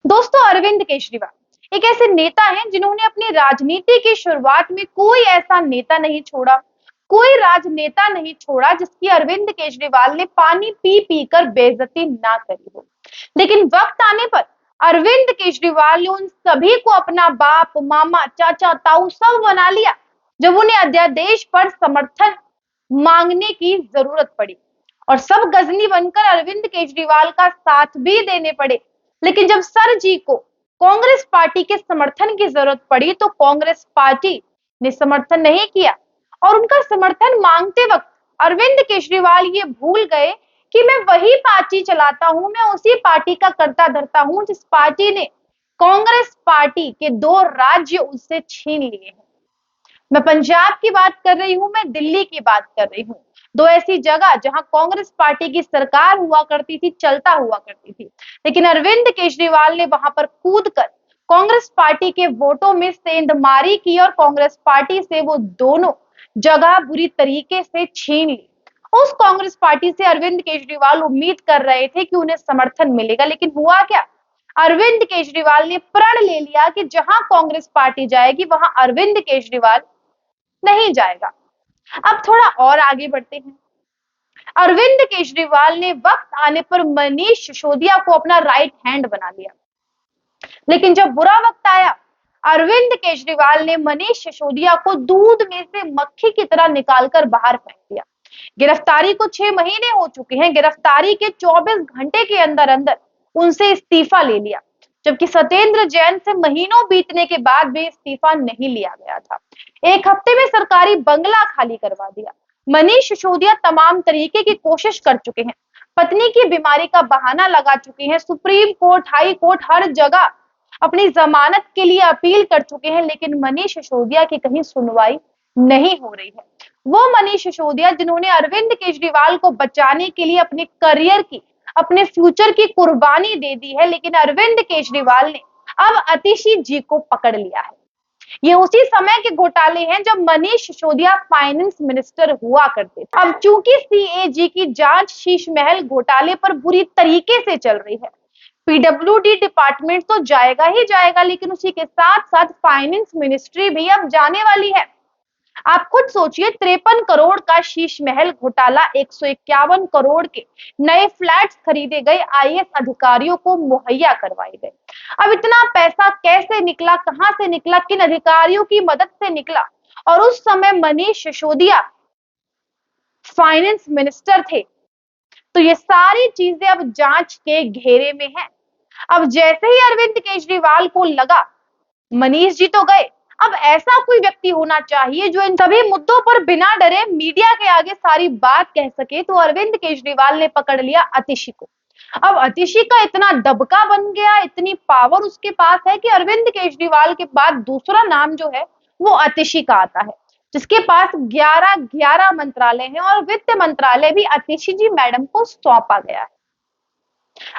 दोस्तों, अरविंद केजरीवाल एक ऐसे नेता हैं जिन्होंने अपनी राजनीति की शुरुआत में कोई ऐसा नेता नहीं छोड़ा, कोई राजनेता नहीं छोड़ा जिसकी अरविंद केजरीवाल ने पानी पी पी कर बेइज्जती ना करी हो। लेकिन वक्त आने पर अरविंद केजरीवाल ने उन सभी को अपना बाप, मामा, चाचा, ताऊ सब बना लिया जब उन्हें अध्यादेश पर समर्थन मांगने की जरूरत पड़ी। और सब गजनी बनकर अरविंद केजरीवाल का साथ भी देने पड़े। लेकिन जब सर जी को कांग्रेस पार्टी के समर्थन की जरूरत पड़ी तो कांग्रेस पार्टी ने समर्थन नहीं किया। और उनका समर्थन मांगते वक्त अरविंद केजरीवाल ये भूल गए कि मैं वही पार्टी चलाता हूं, मैं उसी पार्टी का करता धरता हूं जिस पार्टी ने कांग्रेस पार्टी के 2 राज्य उससे छीन लिए हैं। मैं पंजाब की बात कर रही हूं, मैं दिल्ली की बात कर रही हूं। 2 ऐसी जगह जहां कांग्रेस पार्टी की सरकार हुआ करती थी, चलता हुआ करती थी। लेकिन अरविंद केजरीवाल ने वहां पर कूदकर कांग्रेस पार्टी के वोटों में सेंधमारी की और कांग्रेस पार्टी से वो दोनों जगह बुरी तरीके से छीन ली। उस कांग्रेस पार्टी से अरविंद केजरीवाल उम्मीद कर रहे थे कि उन्हें समर्थन मिलेगा, लेकिन हुआ क्या? अरविंद केजरीवाल ने प्रण ले लिया कि जहां कांग्रेस पार्टी जाएगी वहां अरविंद केजरीवाल नहीं जाएगा। अब थोड़ा और आगे बढ़ते हैं। अरविंद केजरीवाल ने वक्त आने पर मनीष सिसोदिया को अपना राइट हैंड बना लिया। लेकिन जब बुरा वक्त आया, अरविंद केजरीवाल ने मनीष सिसोदिया को दूध में से मक्खी की तरह निकालकर बाहर फेंक दिया। गिरफ्तारी को 6 महीने हो चुके हैं। गिरफ्तारी के 24 घंटे के अंदर अंदर उनसे इस्तीफा ले लिया, जबकि सत्येंद्र जैन से महीनों बीतने के बाद भी इस्तीफा नहीं लिया गया था। 1 हफ्ते में सरकारी बंगला खाली करवा दिया। मनीष सिसोदिया तमाम तरीके की कोशिश कर चुके हैं, पत्नी की बीमारी का बहाना लगा चुके हैं, सुप्रीम कोर्ट, हाई कोर्ट, हर जगह अपनी जमानत के लिए अपील कर चुके हैं, लेकिन मनीष सिसोदिया की कहीं सुनवाई नहीं हो रही है। वो मनीष सिसोदिया जिन्होंने अरविंद केजरीवाल को बचाने के लिए अपने करियर की, अपने फ्यूचर की कुर्बानी दे दी है, लेकिन अरविंद केजरीवाल ने अब आतिशी जी को पकड़ लिया है। ये उसी समय के घोटाले हैं जब मनीष सिसोदिया फाइनेंस मिनिस्टर हुआ करते थे। अब चूंकि सीएजी की जांच शीश महल घोटाले पर बुरी तरीके से चल रही है, पीडब्ल्यूडी डिपार्टमेंट तो जाएगा ही जाएगा, लेकिन उसी के साथ साथ फाइनेंस मिनिस्ट्री भी अब जाने वाली है। आप खुद सोचिए, 53 करोड़ का शीश महल घोटाला, 151 करोड़ के नए फ्लैट्स खरीदे गए, आईएएस अधिकारियों को मुहैया करवाए गए। अब इतना पैसा कैसे निकला, कहां से निकला, किन अधिकारियों की मदद से निकला? और उस समय मनीष सिसोदिया फाइनेंस मिनिस्टर थे। तो ये सारी चीजें अब जांच के घेरे में है। अब जैसे ही अरविंद केजरीवाल को लगा मनीष जी तो गए, अब ऐसा कोई व्यक्ति होना चाहिए जो इन सभी मुद्दों पर बिना डरे मीडिया के आगे सारी बात कह सके, तो अरविंद केजरीवाल ने पकड़ लिया आतिशी को। अब आतिशी का इतना दबका बन गया, इतनी पावर उसके पास है कि अरविंद केजरीवाल के बाद दूसरा नाम जो है वो आतिशी का आता है, जिसके पास 11 मंत्रालय हैं और वित्त मंत्रालय भी आतिशी जी मैडम को सौंपा गया है।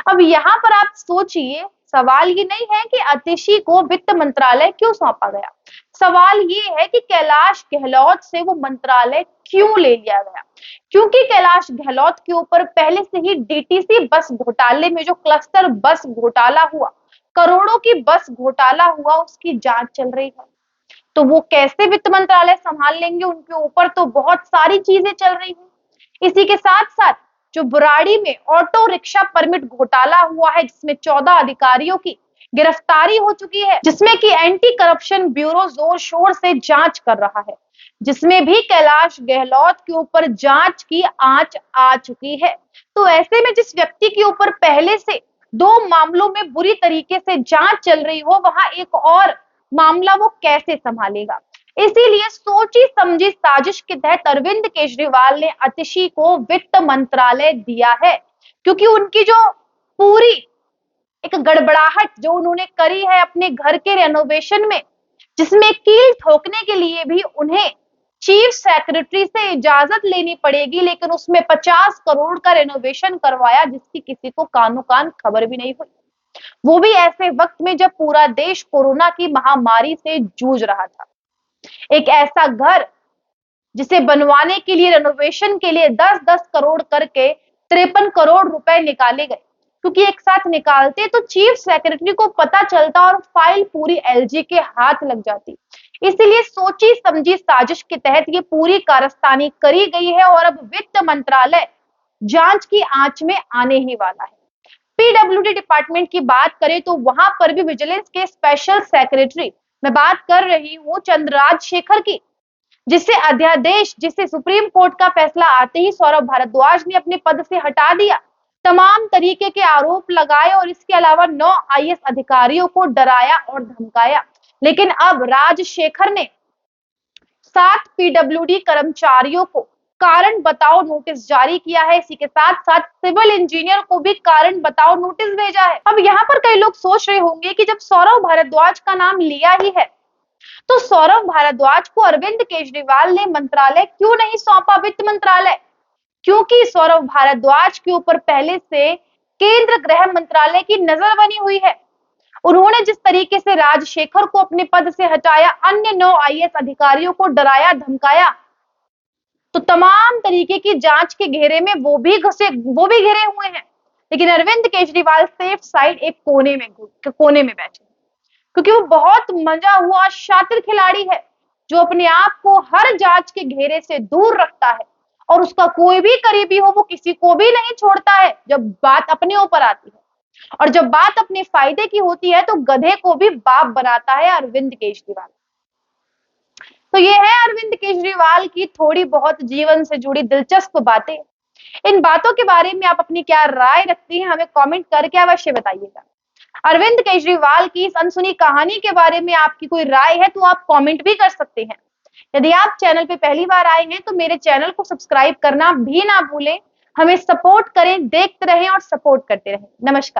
अब यहाँ पर आप सोचिए, सवाल ये नहीं है कि आतिशी को वित्त मंत्रालय क्यों सौंपा गया, सवाल ये है कि कैलाश गहलोत से वो मंत्रालय क्यों ले लिया गया। क्योंकि कैलाश गहलोत के ऊपर पहले से ही डीटीसी बस घोटाले में जो क्लस्टर बस घोटाला हुआ, करोड़ों की बस घोटाला हुआ, उसकी जांच चल रही है। तो वो कैसे वित्त मंत्रालय संभाल लेंगे? उनके ऊपर तो बहुत सारी चीजें चल रही हैं। इसी के साथ साथ जो बुराड़ी में ऑटो रिक्शा परमिट घोटाला हुआ है, जिसमें 14 अधिकारियों की गिरफ्तारी हो चुकी है, जिसमें कि एंटी करप्शन ब्यूरो जोर शोर से जांच कर रहा है, जिसमें भी कैलाश गहलोत के ऊपर जांच की आंच आ चुकी है। तो ऐसे में जिस व्यक्ति के ऊपर पहले से 2 मामलों में बुरी तरीके से जांच चल रही हो, वहां एक और मामला वो कैसे संभालेगा? इसीलिए सोची समझी साजिश के तहत अरविंद केजरीवाल ने आतिशी को वित्त मंत्रालय दिया है, क्योंकि उनकी जो पूरी एक गड़बड़ाहट जो उन्होंने करी है अपने घर के रेनोवेशन में, जिसमें कील ठोकने के लिए भी उन्हें चीफ सेक्रेटरी से इजाजत लेनी पड़ेगी, लेकिन उसमें 50 करोड़ का रेनोवेशन करवाया जिसकी किसी को कानो कान खबर भी नहीं हुई। वो भी ऐसे वक्त में जब पूरा देश कोरोना की महामारी से जूझ रहा था। एक ऐसा घर जिसे बनवाने के लिए, रेनोवेशन के लिए 10-10 करोड़ करके 53 करोड़ रुपए निकाले गए, क्योंकि एक साथ निकालते तो चीफ सेक्रेटरी को पता चलता और फाइल पूरी एलजी के हाथ लग जाती। इसीलिए सोची समझी साजिश के तहत ये पूरी कारस्तानी करी गई है और अब वित्त मंत्रालय जांच की आंच में आने ही वाला है। पीडब्ल्यूडी डिपार्टमेंट की बात करें तो वहां पर भी विजिलेंस के स्पेशल सेक्रेटरी, मैं बात कर रही हूं चंद्रराज शेखर की, जिसे सुप्रीम कोर्ट का फैसला आते ही सौरभ भारद्वाज ने अपने पद से हटा दिया, तमाम तरीके के आरोप लगाए और इसके अलावा 9 आईएएस अधिकारियों को डराया और धमकाया। लेकिन अब राजशेखर ने 7 पीडब्ल्यूडी कर्मचारियों को कारण बताओ नोटिस जारी किया है। इसी के साथ साथ सिविल इंजीनियर को भी कारण बताओ नोटिस भेजा है। अब यहाँ पर कई लोग सोच रहे होंगे कि जब सौरभ भारद्वाज का नाम लिया ही है तो सौरभ भारद्वाज को अरविंद केजरीवाल ने मंत्रालय क्यों नहीं सौंपा, वित्त मंत्रालय? क्योंकि सौरभ भारद्वाज के ऊपर पहले से केंद्र गृह मंत्रालय की नजर बनी हुई है। उन्होंने जिस तरीके से राजशेखर को अपने पद से हटाया, अन्य 9 आईएएस अधिकारियों को डराया धमकाया, तो तमाम तरीके की जांच के घेरे में वो भी घिरे हुए हैं। लेकिन अरविंद केजरीवाल सेफ साइड एक कोने में बैठे, क्योंकि वो बहुत मजा हुआ शातिर खिलाड़ी है जो अपने आप को हर जांच के घेरे से दूर रखता है और उसका कोई भी करीबी हो वो किसी को भी नहीं छोड़ता है जब बात अपने ऊपर आती है। और जब बात अपने फायदे की होती है तो गधे को भी बाप बनाता है अरविंद केजरीवाल। तो ये है अरविंद केजरीवाल की थोड़ी बहुत जीवन से जुड़ी दिलचस्प बातें। इन बातों के बारे में आप अपनी क्या राय रखती हैं, हमें कमेंट करके अवश्य बताइएगा। अरविंद केजरीवाल की इस अनसुनी कहानी के बारे में आपकी कोई राय है तो आप कमेंट भी कर सकते हैं। यदि आप चैनल पे पहली बार आए हैं तो मेरे चैनल को सब्सक्राइब करना भी ना भूलें। हमें सपोर्ट करें, देखते रहें और सपोर्ट करते रहें। नमस्कार।